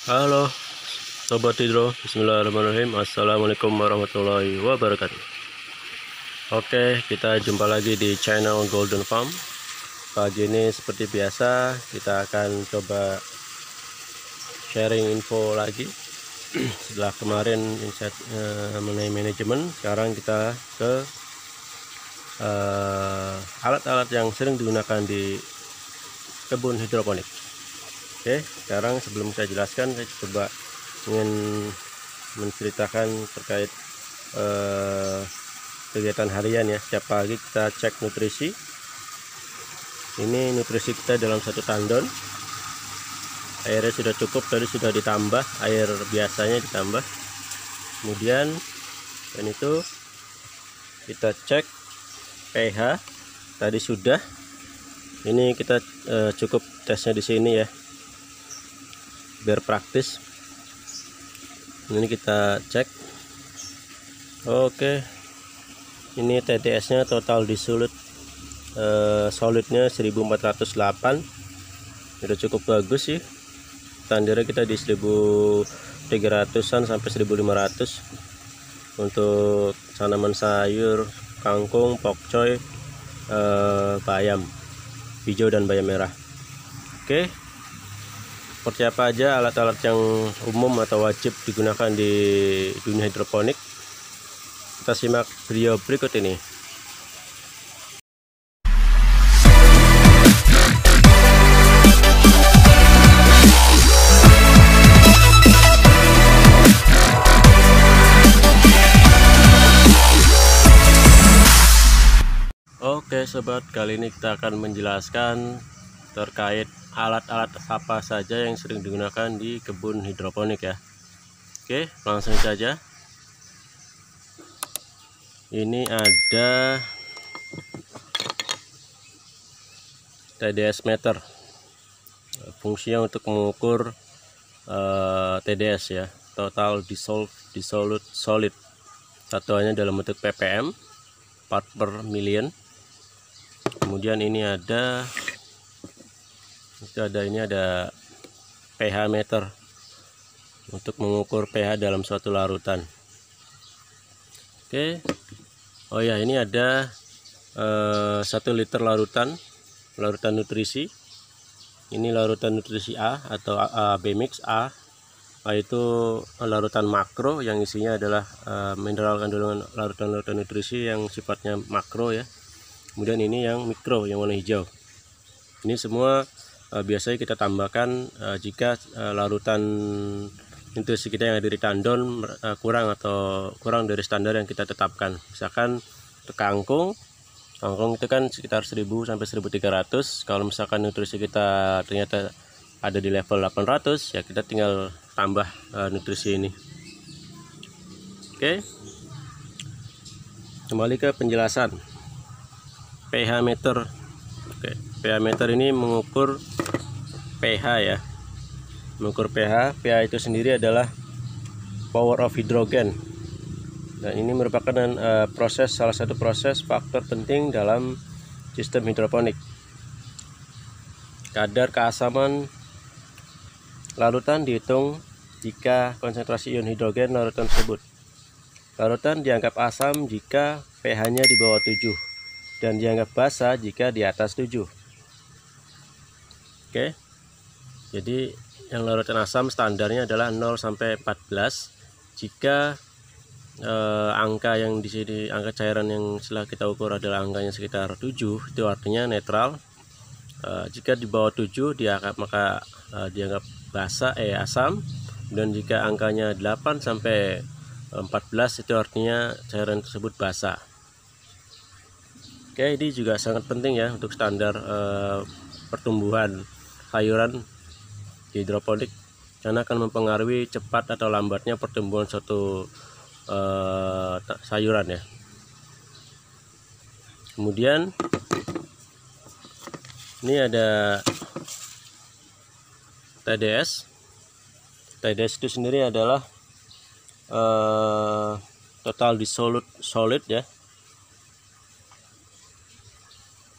Halo Sobat Hidro, Bismillahirrahmanirrahim. Assalamualaikum warahmatullahi wabarakatuh. Oke, kita jumpa lagi di channel Golden Farm. Pagi ini seperti biasa kita akan coba sharing info lagi. Setelah kemarin insight mengenai manajemen, sekarang kita ke alat-alat yang sering digunakan di kebun hidroponik. Oke, sekarang sebelum saya jelaskan, saya coba ingin menceritakan terkait kegiatan harian ya. Setiap pagi kita cek nutrisi. Ini nutrisi kita dalam satu tandon. Airnya sudah cukup, tadi sudah ditambah, air biasanya ditambah. Kemudian dan itu kita cek pH, tadi sudah. Ini kita cukup tesnya di sini ya, biar praktis. Ini kita cek. Oke, ini TDS nya total dissolute solidnya 1408. Udah cukup bagus sih. Standarnya kita di 1300-an sampai 1500 untuk tanaman sayur, kangkung, pokcoy, bayam hijau dan bayam merah. Oke, seperti apa aja alat-alat yang umum atau wajib digunakan di dunia hidroponik, kita simak video berikut ini. Oke sobat, kali ini kita akan menjelaskan terkait alat-alat apa saja yang sering digunakan di kebun hidroponik ya. Oke, langsung saja. Ini ada TDS meter, fungsinya untuk mengukur TDS ya, total dissolute solid. Satuannya dalam bentuk ppm, part per million. Kemudian ini ada pH meter untuk mengukur pH dalam suatu larutan. Oke. Oh ya, ini ada 1 liter larutan nutrisi. Ini larutan nutrisi A atau AB mix A. Itu larutan makro yang isinya adalah mineral kandungan larutan nutrisi yang sifatnya makro ya. Kemudian ini yang mikro yang warna hijau. Ini semua biasanya kita tambahkan jika larutan nutrisi kita yang ada di tandon kurang dari standar yang kita tetapkan. Misalkan untuk kangkung itu kan sekitar 1000 sampai 1300. Kalau misalkan nutrisi kita ternyata ada di level 800, ya kita tinggal tambah nutrisi ini. Oke, kembali ke penjelasan pH meter. Oke, pH meter ini mengukur pH ya, mengukur pH. pH itu sendiri adalah power of hydrogen, dan ini merupakan salah satu proses faktor penting dalam sistem hidroponik. Kadar keasaman larutan dihitung jika konsentrasi ion hidrogen larutan tersebut. Larutan dianggap asam jika pH-nya di bawah 7 dan dianggap basa jika di atas 7. Oke. Jadi yang larutan asam standarnya adalah 0 sampai 14. Jika angka yang di sini, angka cairan yang setelah kita ukur adalah angkanya sekitar 7, itu artinya netral. Jika di bawah 7 maka dianggap basa asam, dan jika angkanya 8 sampai 14 itu artinya cairan tersebut basa. Oke, ini juga sangat penting ya untuk standar pertumbuhan sayuran hidroponik, karena akan mempengaruhi cepat atau lambatnya pertumbuhan suatu sayuran ya. Kemudian ini ada TDS. TDS itu sendiri adalah total dissolute solid ya,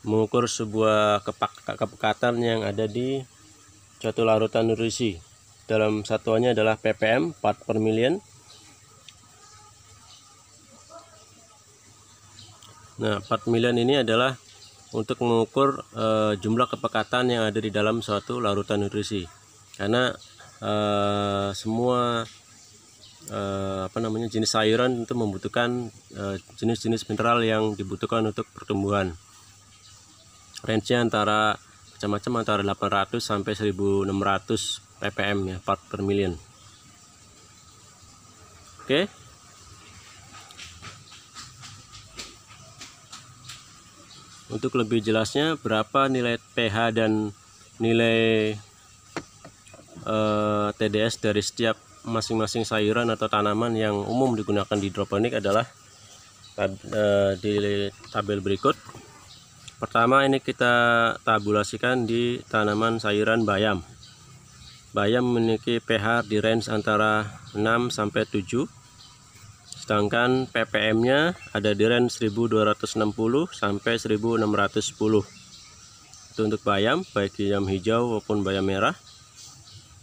mengukur sebuah kepekatan yang ada di suatu larutan nutrisi. dalam satuannya adalah ppm, part per million. Nah, part million ini adalah untuk mengukur jumlah kepekatan yang ada di dalam suatu larutan nutrisi. Karena semua jenis sayuran itu membutuhkan jenis-jenis mineral yang dibutuhkan untuk pertumbuhan. Range-nya macam-macam antara 800 sampai 1600 ppm ya, part per million. Oke. Untuk lebih jelasnya berapa nilai pH dan nilai TDS dari setiap masing-masing sayuran atau tanaman yang umum digunakan di hidroponik adalah di tabel berikut. Pertama, ini kita tabulasikan di tanaman sayuran bayam. Bayam memiliki pH di range antara 6 sampai 7. Sedangkan ppm-nya ada di range 1260 sampai 1610. Itu untuk bayam, baik bayam hijau maupun bayam merah.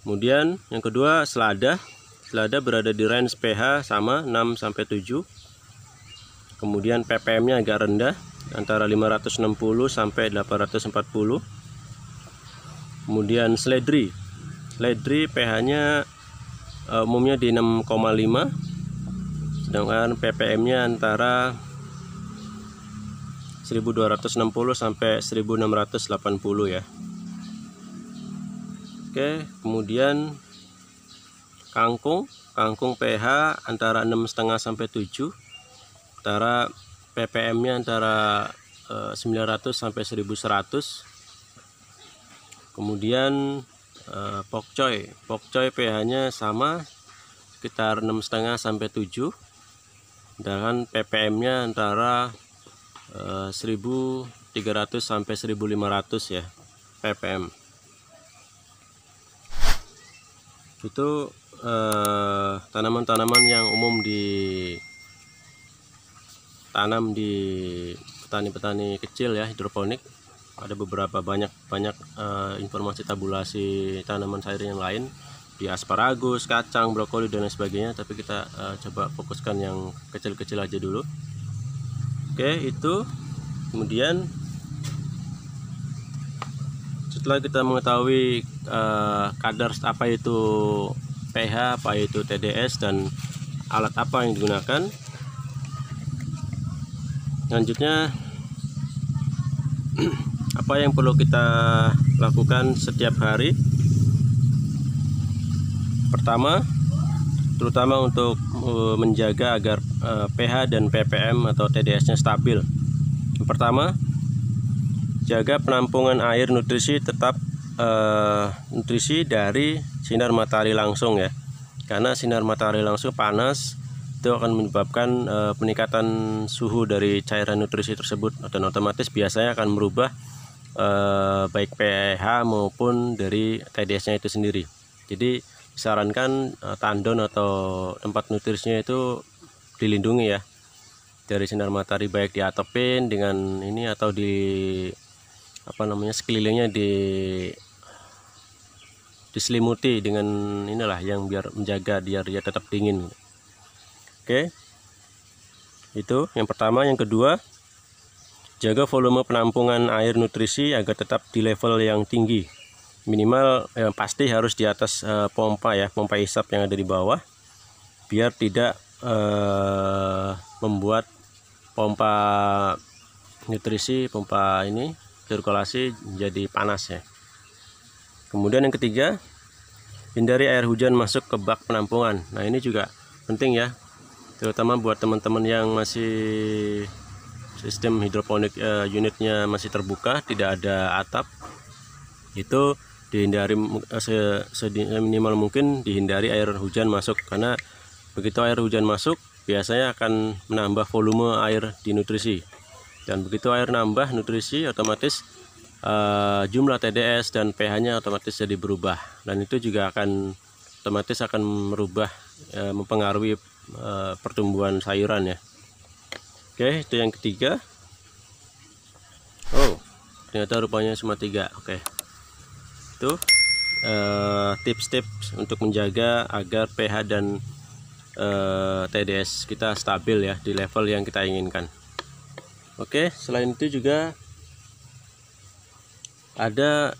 Kemudian yang kedua, selada. Selada berada di range pH sama 6 sampai 7. Kemudian ppm-nya agak rendah, antara 560 sampai 840. Kemudian seledri. Seledri pH-nya umumnya di 6,5. Sedangkan ppm-nya antara 1260 sampai 1680 ya. Oke, kemudian kangkung pH antara 6,5 sampai 7. Antara ppm-nya antara 900 sampai 1100. Kemudian pokcoy pH-nya sama, sekitar 6,5 sampai 7. Sedangkan ppm-nya antara 1300 sampai 1500 ya ppm. Itu tanaman-tanaman yang umum ditanam di petani-petani kecil ya, hidroponik. Ada beberapa banyak informasi tabulasi tanaman sayur yang lain di asparagus, kacang, brokoli dan lain sebagainya, tapi kita coba fokuskan yang kecil-kecil aja dulu. Oke, itu. Kemudian setelah kita mengetahui kadar apa itu pH, apa itu TDS, dan alat apa yang digunakan, selanjutnya apa yang perlu kita lakukan setiap hari. Pertama, terutama untuk menjaga agar pH dan ppm atau TDS-nya stabil. Yang pertama, jaga penampungan air nutrisi tetap nutrisi dari sinar matahari langsung ya. Karena sinar matahari langsung panas itu akan menyebabkan peningkatan suhu dari cairan nutrisi tersebut, dan otomatis biasanya akan merubah baik pH maupun dari TDS-nya itu sendiri. Jadi disarankan tandon atau tempat nutrisinya itu dilindungi ya dari sinar matahari, baik di atopin dengan ini atau di sekelilingnya diselimuti dengan inilah yang biar menjaga dia tetap dingin. Oke, itu yang pertama. Yang kedua, jaga volume penampungan air nutrisi agar tetap di level yang tinggi, minimal pasti harus di atas pompa isap yang ada di bawah, biar tidak membuat pompa nutrisi, pompa ini sirkulasi jadi panas ya. Kemudian yang ketiga, hindari air hujan masuk ke bak penampungan. Nah, ini juga penting ya, terutama buat teman-teman yang masih sistem hidroponik unitnya masih terbuka, tidak ada atap. Itu dihindari minimal mungkin, dihindari air hujan masuk, karena begitu air hujan masuk biasanya akan menambah volume air di nutrisi, dan begitu air nambah nutrisi otomatis jumlah TDS dan pH-nya otomatis jadi berubah, dan itu juga otomatis akan merubah mempengaruhi pertumbuhan sayuran ya. Oke, itu yang ketiga. Oh, ternyata rupanya cuma 3. Oke, itu tips-tips untuk menjaga agar pH dan TDS kita stabil ya di level yang kita inginkan. Oke, selain itu juga ada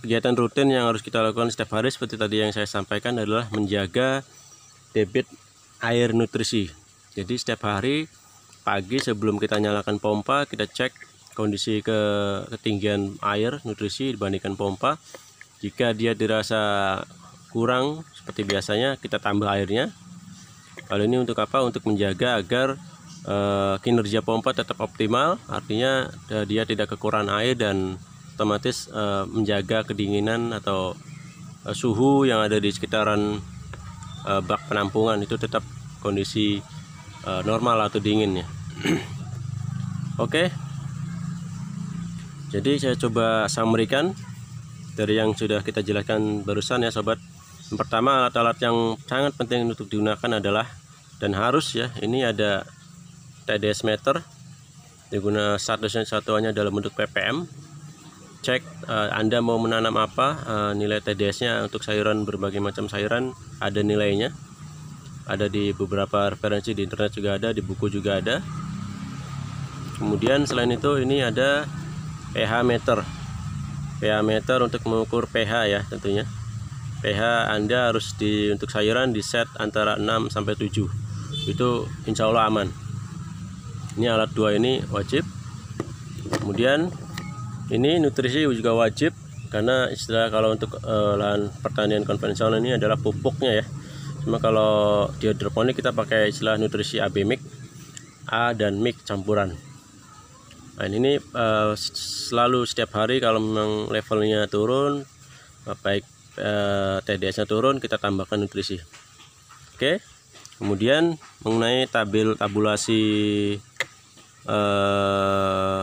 kegiatan rutin yang harus kita lakukan setiap hari seperti tadi yang saya sampaikan adalah menjaga debit air nutrisi. Jadi setiap hari pagi sebelum kita nyalakan pompa, kita cek kondisi ketinggian air nutrisi dibandingkan pompa. Jika dia dirasa kurang seperti biasanya, kita tambah airnya. Hal ini untuk apa? Untuk menjaga agar kinerja pompa tetap optimal, artinya dia tidak kekurangan air dan otomatis menjaga kedinginan atau suhu yang ada di sekitaran bak penampungan itu tetap kondisi normal atau dingin ya. Oke, jadi saya coba summary-kan dari yang sudah kita jelaskan barusan ya sobat. Yang pertama, alat-alat yang sangat penting untuk digunakan adalah dan harus ya, ini ada TDS meter, digunakan satuannya dalam bentuk ppm. Cek Anda mau menanam apa, nilai TDS-nya untuk sayuran, berbagai macam sayuran ada nilainya. Ada di beberapa referensi di internet juga ada, di buku juga ada. Kemudian selain itu ini ada pH meter. pH meter untuk mengukur pH ya tentunya. pH Anda harus untuk sayuran di set antara 6 sampai 7. Itu insya Allah aman. Ini alat dua ini wajib. Kemudian ini nutrisi juga wajib, karena istilah kalau untuk lahan pertanian konvensional ini adalah pupuknya ya. Cuma kalau di hidroponik kita pakai istilah nutrisi AB mix, A dan mix campuran. Nah ini selalu setiap hari kalau memang levelnya turun, baik TDS-nya turun, kita tambahkan nutrisi. Oke. Kemudian mengenai tabulasi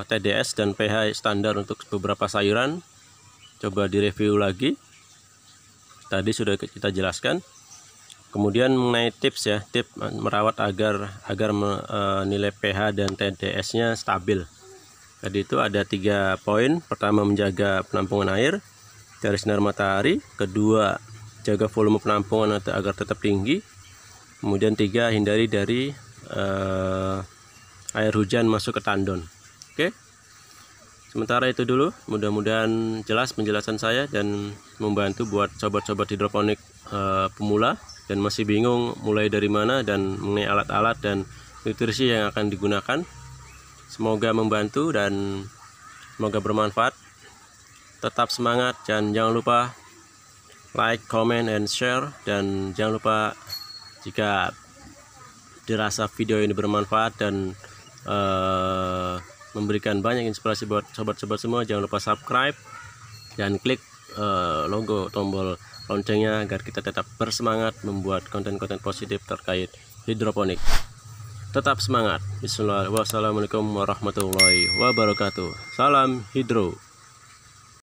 TDS dan pH standar untuk beberapa sayuran, coba direview lagi. Tadi sudah kita jelaskan. Kemudian mengenai tips ya, tips merawat agar nilai pH dan TDS-nya stabil. Tadi itu ada 3 poin. Pertama, menjaga penampungan air dari sinar matahari. Kedua, jaga volume penampungan agar tetap tinggi. Kemudian 3, hindari dari air hujan masuk ke tandon. Oke. Sementara itu dulu, mudah-mudahan jelas penjelasan saya dan membantu buat sobat-sobat hidroponik pemula dan masih bingung mulai dari mana dan mengenai alat-alat dan nutrisi yang akan digunakan. Semoga membantu dan semoga bermanfaat. Tetap semangat dan jangan lupa like, comment, and share, dan jangan lupa jika dirasa video ini bermanfaat dan memberikan banyak inspirasi buat sobat-sobat semua, jangan lupa subscribe dan klik logo tombol loncengnya agar kita tetap bersemangat membuat konten-konten positif terkait hidroponik. Tetap semangat. Bismillahirrahmanirrahim. Wassalamualaikum warahmatullahi wabarakatuh. Salam hidro.